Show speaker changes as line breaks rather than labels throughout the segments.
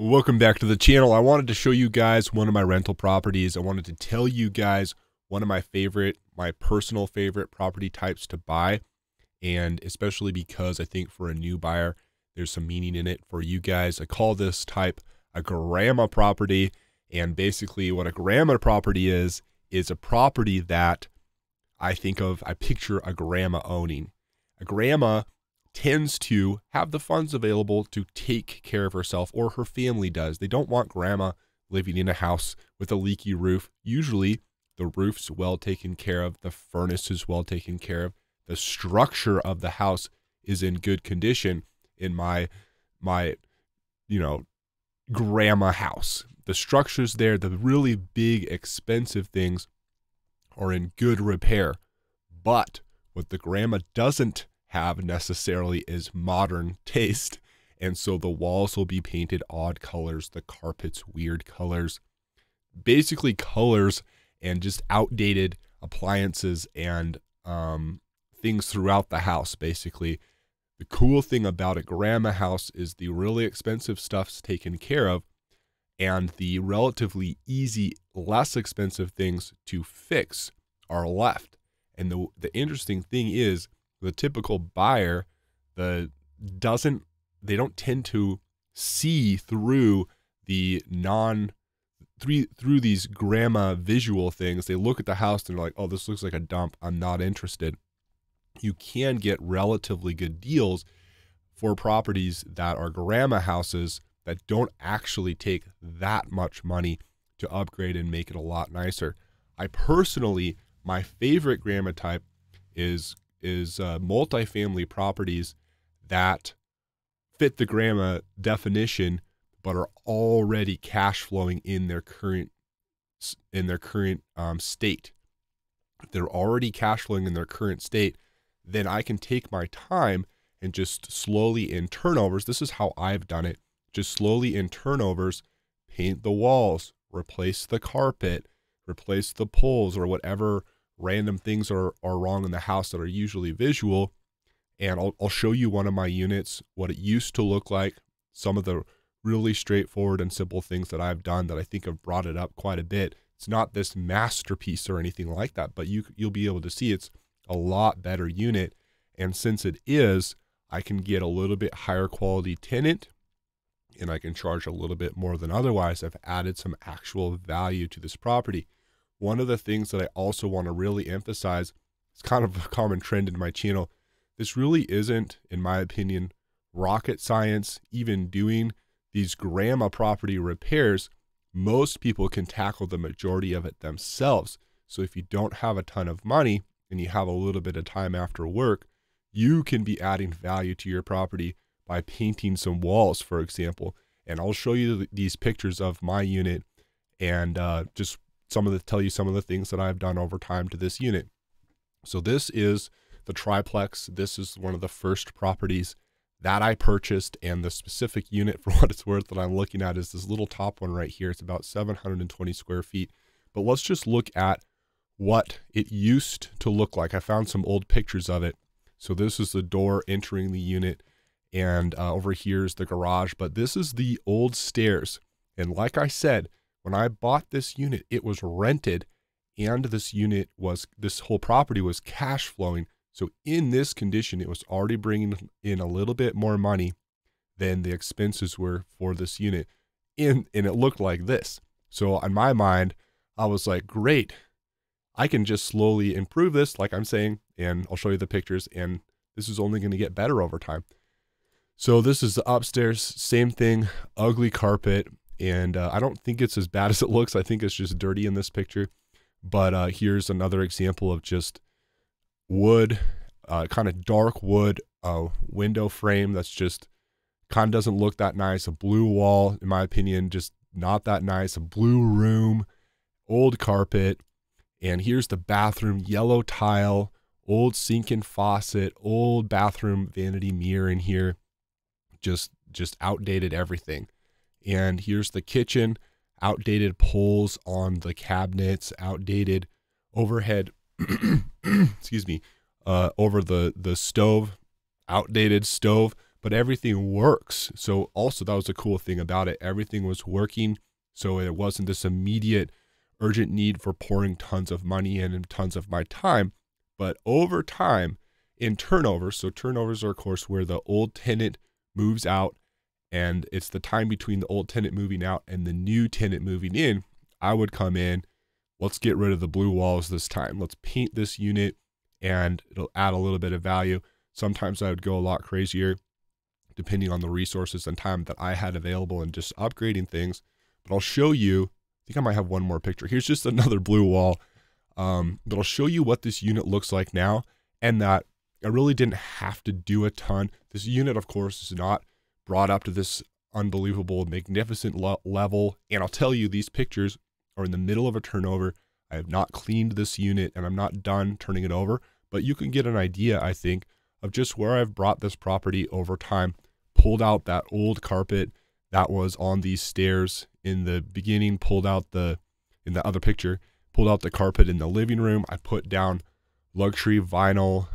Welcome back to the channel. I wanted to show you guys one of my rental properties. I wanted to tell you guys one of my personal favorite property types to buy. And especially because I think for a new buyer, there's some meaning in it for you guys. I call this type a grandma property. And basically what a grandma property is a property that I picture a grandma owning. A grandma tends to have the funds available to take care of herself, or her family does. They don't want grandma living in a house with a leaky roof. Usually the roof's well taken care of, the furnace is well taken care of, the structure of the house is in good condition. In my grandma house, the structure's there, the really big expensive things are in good repair. But what the grandma doesn't have necessarily is modern taste, and so the walls will be painted odd colors, the carpets weird colors, basically colors and just outdated appliances and things throughout the house. Basically, the cool thing about a grandma house is the really expensive stuff's taken care of, and the relatively easy, less expensive things to fix are left. And the interesting thing is, the typical buyer, they don't tend to see through through these grandma visual things. They look at the house and they're like, oh, this looks like a dump, I'm not interested. You can get relatively good deals for properties that are grandma houses that don't actually take that much money to upgrade and make it a lot nicer. My favorite grandma type is multifamily properties that fit the grandma definition but are already cash flowing in their current state. If they're already cash flowing in their current state, then I can take my time and just slowly in turnovers, this is how I've done it, just slowly in turnovers, paint the walls, replace the carpet, replace the poles, or whatever random things are wrong in the house that are usually visual. And I'll show you one of my units, what it used to look like, some of the really straightforward and simple things that I've done that I think have brought it up quite a bit. It's not this masterpiece or anything like that, but you'll be able to see it's a lot better unit. And since it is, I can get a little bit higher quality tenant, and I can charge a little bit more than otherwise. I've added some actual value to this property. One of the things that I also want to really emphasize, it's kind of a common trend in my channel, this really isn't, in my opinion, rocket science. Even doing these grandma property repairs, most people can tackle the majority of it themselves. So if you don't have a ton of money and you have a little bit of time after work, you can be adding value to your property by painting some walls, for example. And I'll show you these pictures of my unit and just tell you some of the things that I've done over time to this unit. So this is the triplex. This is one of the first properties that I purchased, and the specific unit, for what it's worth, that I'm looking at is this little top one right here. It's about 720 square feet. But let's just look at what it used to look like. I found some old pictures of it. So this is the door entering the unit, and over here is the garage, but this is the old stairs. And like I said, when I bought this unit, it was rented, and this whole property was cash flowing. So in this condition, it was already bringing in a little bit more money than the expenses were for this unit. And it looked like this. So in my mind, I was like, great, I can just slowly improve this, like I'm saying, and I'll show you the pictures, and this is only going to get better over time. So this is the upstairs, same thing, ugly carpet. And I don't think it's as bad as it looks. I think it's just dirty in this picture. But here's another example of just wood, kind of dark wood window frame that's just kind of doesn't look that nice. A blue wall, in my opinion, just not that nice. A blue room, old carpet. And here's the bathroom, yellow tile, old sink and faucet, old bathroom vanity mirror in here. Just outdated everything. And here's the kitchen, outdated poles on the cabinets, outdated overhead, excuse me, over the stove, outdated stove. but everything works. So also that was a cool thing about it. Everything was working. So it wasn't this immediate urgent need for pouring tons of money in and tons of my time. But over time in turnovers, so turnovers are of course where the old tenant moves out, and it's the time between the old tenant moving out and the new tenant moving in. I would come in, let's get rid of the blue walls this time. Let's paint this unit and it'll add a little bit of value. Sometimes I would go a lot crazier depending on the resources and time that I had available and just upgrading things. But I'll show you, I think I might have one more picture. Here's just another blue wall. But I'll show you what this unit looks like now, and that I really didn't have to do a ton. This unit, of course, is not brought up to this unbelievable, magnificent level. And I'll tell you, these pictures are in the middle of a turnover. I have not cleaned this unit and I'm not done turning it over, but you can get an idea, I think, of just where I've brought this property over time. Pulled out that old carpet that was on these stairs in the beginning, pulled out in the other picture, pulled out the carpet in the living room. I put down luxury vinyl,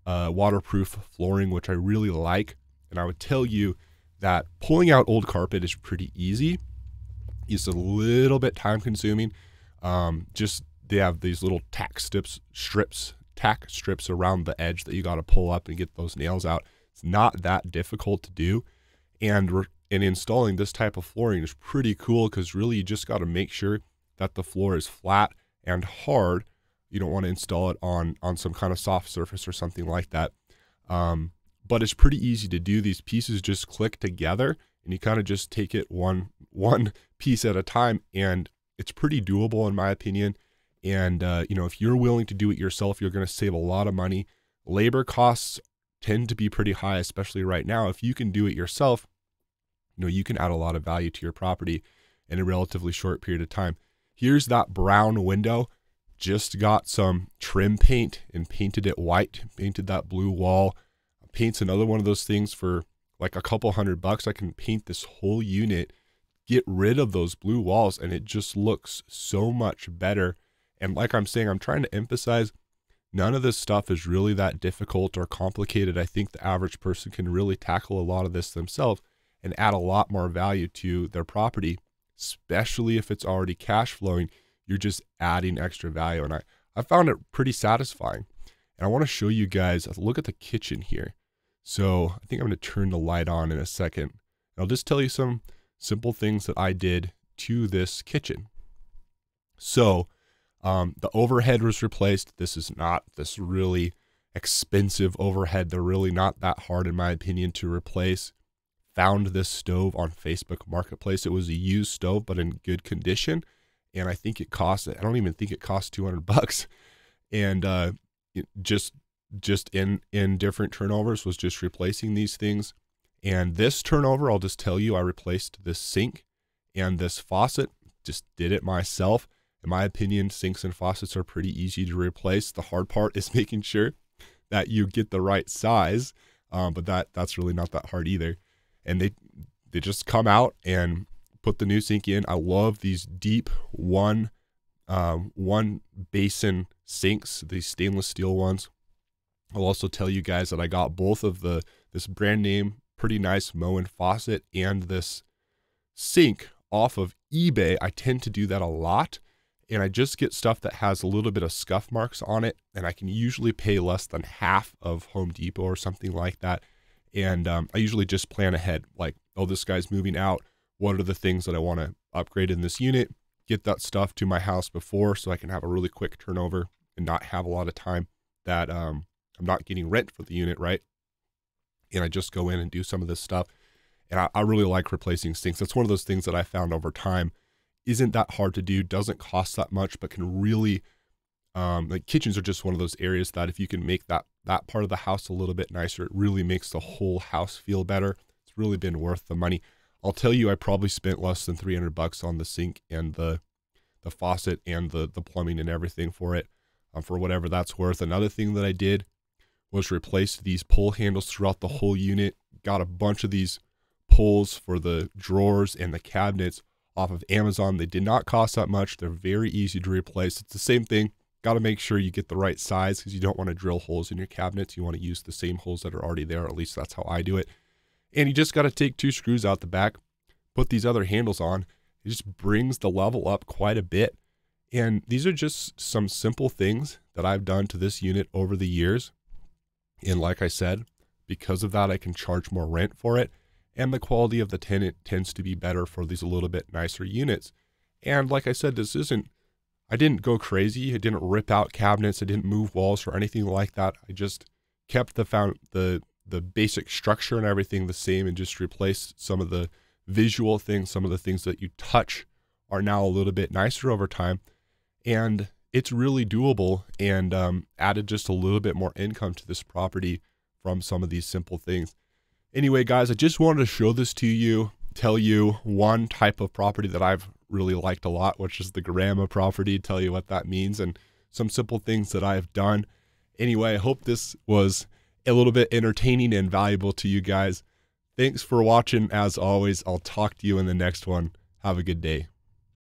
waterproof flooring, which I really like. And I would tell you that pulling out old carpet is pretty easy. It's a little bit time consuming. Just they have these little tack strips around the edge that you got to pull up and get those nails out. It's not that difficult to do. And installing this type of flooring is pretty cool because really you just got to make sure that the floor is flat and hard. You don't want to install it on some kind of soft surface or something like that. But it's pretty easy to do. These pieces just click together and you kind of just take it one piece at a time, and it's pretty doable in my opinion. And if you're willing to do it yourself, you're going to save a lot of money. Labor costs tend to be pretty high, especially right now. If you can do it yourself, you can add a lot of value to your property in a relatively short period of time. Here's that brown window. Just got some trim paint and painted it white, painted that blue wall. Paint's another one of those things for like a couple $100. I can paint this whole unit, get rid of those blue walls, and it just looks so much better. And like I'm saying, I'm trying to emphasize none of this stuff is really that difficult or complicated. I think the average person can really tackle a lot of this themselves and add a lot more value to their property, especially if it's already cash flowing. You're just adding extra value. And I found it pretty satisfying. And I want to show you guys, look at the kitchen here. So I think I'm going to turn the light on in a second. I'll just tell you some simple things that I did to this kitchen. So the overhead was replaced. This is not this really expensive overhead. They're really not that hard, in my opinion, to replace. Found this stove on Facebook Marketplace. It was a used stove, but in good condition. And I think it cost, I don't even think it cost $200. And just in different turnovers was just replacing these things. And this turnover, I'll just tell you, I replaced this sink and this faucet. Just did it myself. In my opinion, sinks and faucets are pretty easy to replace. The hard part is making sure that you get the right size, but that's really not that hard either. And they just come out and put the new sink in. I love these deep one basin sinks, these stainless steel ones. I'll also tell you guys that I got both of this brand name, pretty nice Moen faucet and this sink off of eBay. I tend to do that a lot. And I just get stuff that has a little bit of scuff marks on it. And I can usually pay less than half of Home Depot or something like that. And I usually just plan ahead, like, oh, this guy's moving out. What are the things that I want to upgrade in this unit? Get that stuff to my house before so I can have a really quick turnover and not have a lot of time that I'm not getting rent for the unit, right? And I just go in and do some of this stuff. And I really like replacing sinks. That's one of those things that I found over time isn't that hard to do, doesn't cost that much, but can really, like kitchens are just one of those areas that if you can make that part of the house a little bit nicer, it really makes the whole house feel better. It's really been worth the money. I'll tell you, I probably spent less than $300 on the sink and the faucet and the plumbing and everything for it, for whatever that's worth. Another thing that I did was replace these pull handles throughout the whole unit. Got a bunch of these pulls for the drawers and the cabinets off of Amazon. They did not cost that much. They're very easy to replace. It's the same thing. Got to make sure you get the right size because you don't want to drill holes in your cabinets. You want to use the same holes that are already there. At least that's how I do it. And you just got to take 2 screws out the back, put these other handles on. It just brings the level up quite a bit. And these are just some simple things that I've done to this unit over the years. And like I said, because of that, I can charge more rent for it. And the quality of the tenant tends to be better for these a little bit nicer units. And like I said, I didn't go crazy. I didn't rip out cabinets. I didn't move walls or anything like that. I just kept the basic structure and everything the same, and just replaced some of the visual things. Some of the things that you touch are now a little bit nicer over time. And it's really doable, and added just a little bit more income to this property from some of these simple things. Anyway, guys, I just wanted to show this to you, tell you one type of property that I've really liked a lot, which is the grandma property, tell you what that means and some simple things that I've done. Anyway, I hope this was a little bit entertaining and valuable to you guys. Thanks for watching. As always, I'll talk to you in the next one. Have a good day.